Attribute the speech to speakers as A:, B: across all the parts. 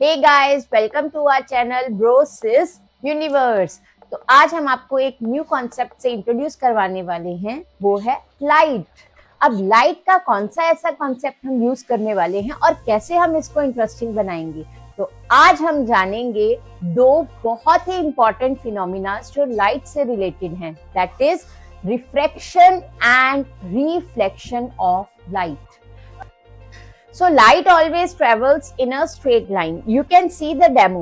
A: Hey guys, welcome to our channel bro sis universe. तो आज हम आपको एक न्यू कॉन्सेप्ट से इंट्रोड्यूस करवाने वाले हैं, वो है लाइट। अब लाइट का कौन सा ऐसा कॉन्सेप्ट हम यूज करने वाले हैं और कैसे हम इसको इंटरेस्टिंग बनाएंगे, तो आज हम जानेंगे दो बहुत ही इंपॉर्टेंट फिनोमिना जो लाइट से रिलेटेड हैं, that is refraction and reflection of light. So light always travels in a straight line. You can see the demo.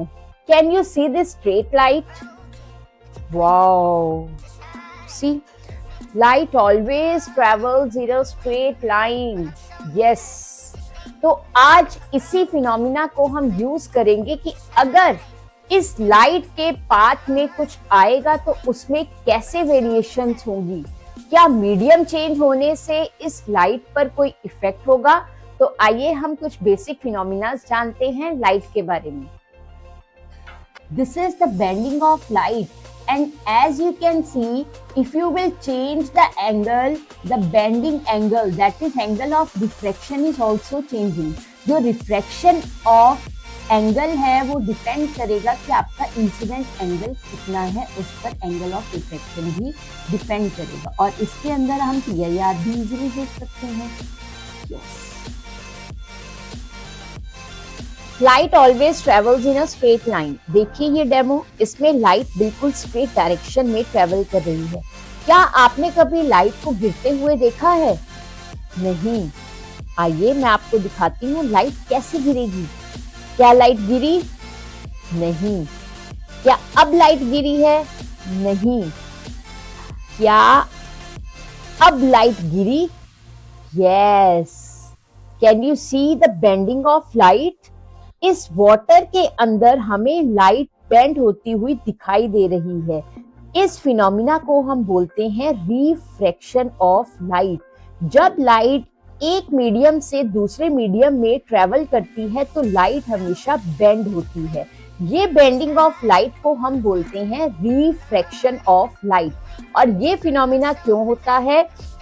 A: Can you see this straight light? Wow. See, light always travels in a straight line. Yes. तो आज इसी phenomena को हम use करेंगे कि अगर इस light के पाथ में कुछ आएगा तो उसमें कैसे वेरिएशंस होंगी, क्या मीडियम चेंज होने से इस लाइट पर कोई इफेक्ट होगा। तो आइए हम कुछ बेसिक फिनोमिना जानते हैं लाइट के बारे में। This is the bending of light and as you can see, if you will change the angle, the bending angle, that is angle of refraction is also changing. जो refraction of angle है वो depend करेगा कि आपका incident angle कितना है, उस पर एंगल ऑफ रिफ्रैक्शन भी डिपेंड करेगा। और इसके अंदर हम PIR भी इजीली देख सकते हैं। yes. Light always travels in a straight line. देखिए ये डेमो, इसमें लाइट बिल्कुल स्ट्रेट डायरेक्शन में ट्रेवल कर रही है। क्या आपने कभी लाइट को गिरते हुए देखा है? नहीं। आइए मैं आपको दिखाती हूँ लाइट कैसे गिरेगी। क्या लाइट गिरी? नहीं। क्या अब लाइट गिरी है? नहीं। क्या अब light Giri? Yes. Can you see the bending of light? इस वाटर के अंदर हमें लाइट बेंड होती हुई दिखाई दे रही है। इस फिनोमिना को हम बोलते हैं रिफ्रैक्शन ऑफ लाइट। जब लाइट एक मीडियम से दूसरे मीडियम में ट्रेवल करती है तो लाइट हमेशा बेंड होती है। ये बेंडिंग ऑफ लाइट को हम बोलते हैं रिफ्रैक्शन ऑफ लाइट। और ये फिनोमिना क्यों होता है?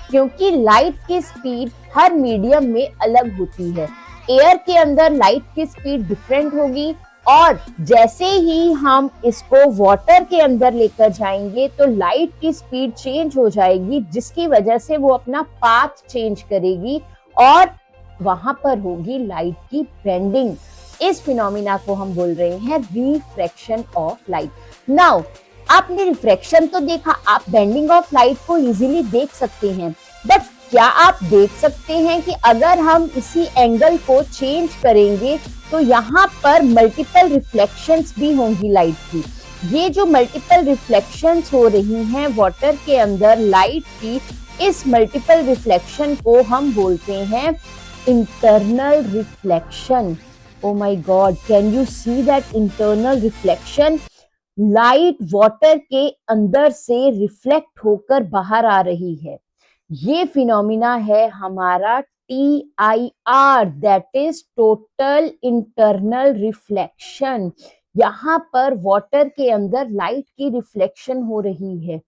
A: क्योंकि लाइट की स्पीड हर मीडियम में अलग होती है। एयर के अंदर लाइट की स्पीड डिफरेंट होगी और जैसे ही हम इसको वाटर के अंदर लेकर जाएंगे तो लाइट की स्पीड चेंज हो जाएगी, जिसकी वजह से वो अपना पाथ चेंज करेगी और वहां पर होगी लाइट की बेंडिंग। इस फिनोमिना को हम बोल रहे हैं रिफ्रैक्शन ऑफ लाइट। नाउ आपने रिफ्रैक्शन तो देखा, आप बेंडिंग ऑफ लाइट को इजीली देख सकते हैं, बट क्या आप देख सकते हैं कि अगर हम इसी एंगल को चेंज करेंगे तो यहाँ पर मल्टीपल रिफ्लेक्शंस भी होंगी लाइट की। ये जो मल्टीपल रिफ्लेक्शंस हो रही हैं वाटर के अंदर लाइट की, इस मल्टीपल रिफ्लेक्शन को हम बोलते हैं internal reflection. Oh my God, can you see that internal reflection? Light water के अंदर से रिफ्लेक्ट होकर बाहर आ रही है। ये फिनोमिना है हमारा TIR, that is total internal reflection. यहाँ पर वाटर के अंदर लाइट की रिफ्लेक्शन हो रही है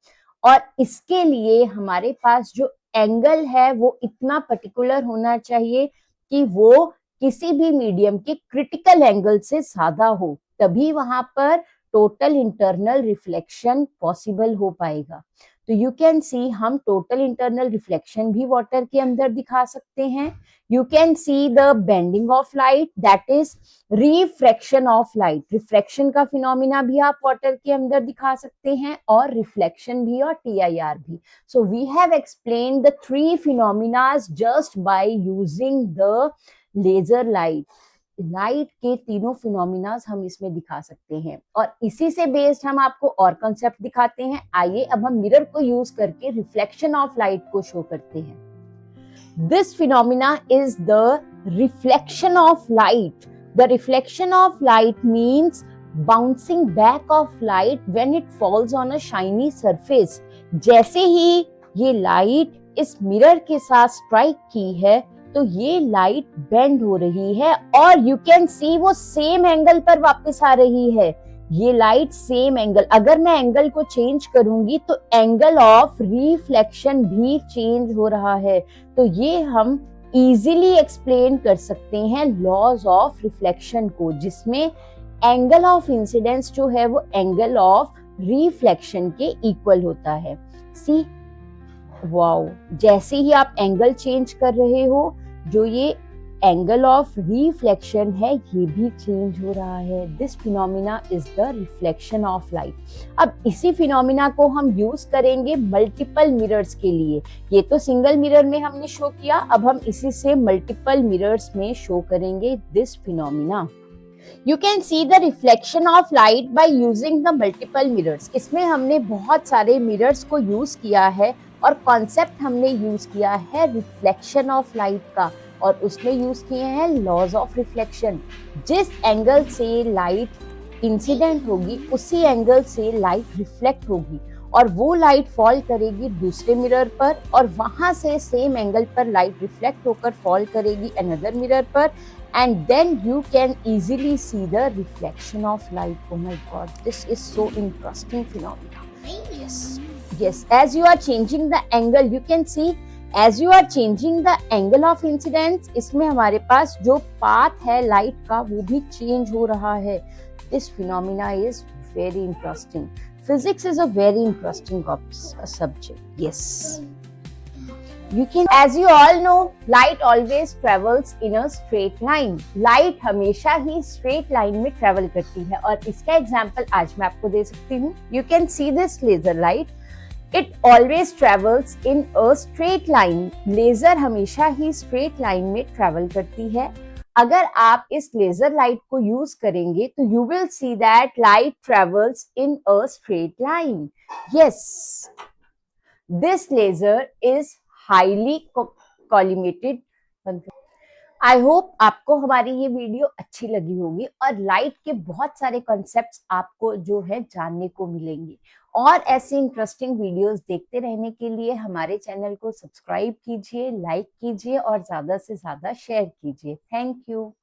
A: और इसके लिए हमारे पास जो एंगल है वो इतना पर्टिकुलर होना चाहिए कि वो किसी भी मीडियम के क्रिटिकल एंगल से ज्यादा हो, तभी वहां पर टोटल इंटरनल रिफ्लेक्शन पॉसिबल हो पाएगा। तो यू कैन सी, हम टोटल इंटरनल रिफ्लेक्शन भी वाटर के अंदर दिखा सकते हैं। You can see the bending of light, that is refraction of light. Refraction का फिनोमिना भी आप वाटर के अंदर दिखा सकते हैं और रिफ्लेक्शन भी और TIR भी। So we have explained the three phenomenas just by using the laser light. Light के तीनों फिनोमिनास हम इसमें दिखा सकते हैं और इसी से बेस्ड हम आपको और कॉन्सेप्ट दिखाते हैं। आइए अब हम मिरर को यूज करके रिफ्लेक्शन ऑफ लाइट को शो करते हैं। This phenomena is the reflection of light. The reflection of light means bouncing back of light when it falls on a shiny surface. जैसे ही ये लाइट इस मिरर के साथ स्ट्राइक की है तो ये लाइट बेंड हो रही है और यू कैन सी वो सेम एंगल पर वापस आ रही है। ये लाइट सेम एंगल, अगर मैं एंगल को चेंज करूंगी तो एंगल ऑफ रिफ्लेक्शन भी चेंज हो रहा है। तो ये हम इजीली एक्सप्लेन कर सकते हैं लॉज ऑफ रिफ्लेक्शन को, जिसमें एंगल ऑफ इंसिडेंस जो है वो एंगल ऑफ रिफ्लेक्शन के इक्वल होता है। सी, वाओ, जैसे ही आप एंगल चेंज कर रहे हो, जो ये एंगल ऑफ रिफ्लेक्शन है ये भी चेंज हो रहा है। This phenomena is the reflection of light. अब इसी फिनोमिना को हम यूज करेंगे मल्टीपल मिरर्स के लिए। ये तो सिंगल मिरर में हमने शो किया, अब हम इसी से मल्टीपल मिरर्स में शो करेंगे this phenomena. You can see the reflection of light by using the multiple mirrors। इसमें हमने बहुत सारे मिरर्स को यूज किया है और कॉन्सेप्ट हमने यूज किया है रिफ्लेक्शन ऑफ लाइट का, और उसमें यूज किए हैं लॉज ऑफ रिफ्लेक्शन। जिस एंगल से लाइट इंसिडेंट होगी उसी एंगल से लाइट रिफ्लेक्ट होगी, और वो लाइट फॉल करेगी दूसरे मिरर पर, और वहां से सेम एंगल पर लाइट रिफ्लेक्ट होकर फॉल करेगी अनदर मिरर पर, and then you can easily see the reflection of light। Oh my god, this is so interesting phenomena। Yes, as you are changing the angle, you can see as you are changing the angle of incidence, इसमें हमारे पास जो path है light का वो भी change हो रहा है। This phenomena is very interesting। Physics is a very interesting subject। Yes, you can, as you all know, light always travels in a straight line। Light हमेशा ही स्ट्रेट लाइन में ट्रेवल करती है, और इसका एग्जांपल आज मैं आपको दे सकती हूँ। You can see this laser light, it always travels in a straight line। Laser हमेशा ही स्ट्रेट लाइन में ट्रेवल करती है। अगर आप इस लेजर लाइट को यूज करेंगे तो you will see that light travels in a straight line। Yes, this laser is highly collimated. I hope आपको हमारी ये वीडियो अच्छी लगी होगी, और लाइट के बहुत सारे कॉन्सेप्ट्स आपको जो है जानने को मिलेंगे। और ऐसे इंटरेस्टिंग वीडियोस देखते रहने के लिए हमारे चैनल को सब्सक्राइब कीजिए, लाइक कीजिए और ज्यादा से ज्यादा शेयर कीजिए। Thank you.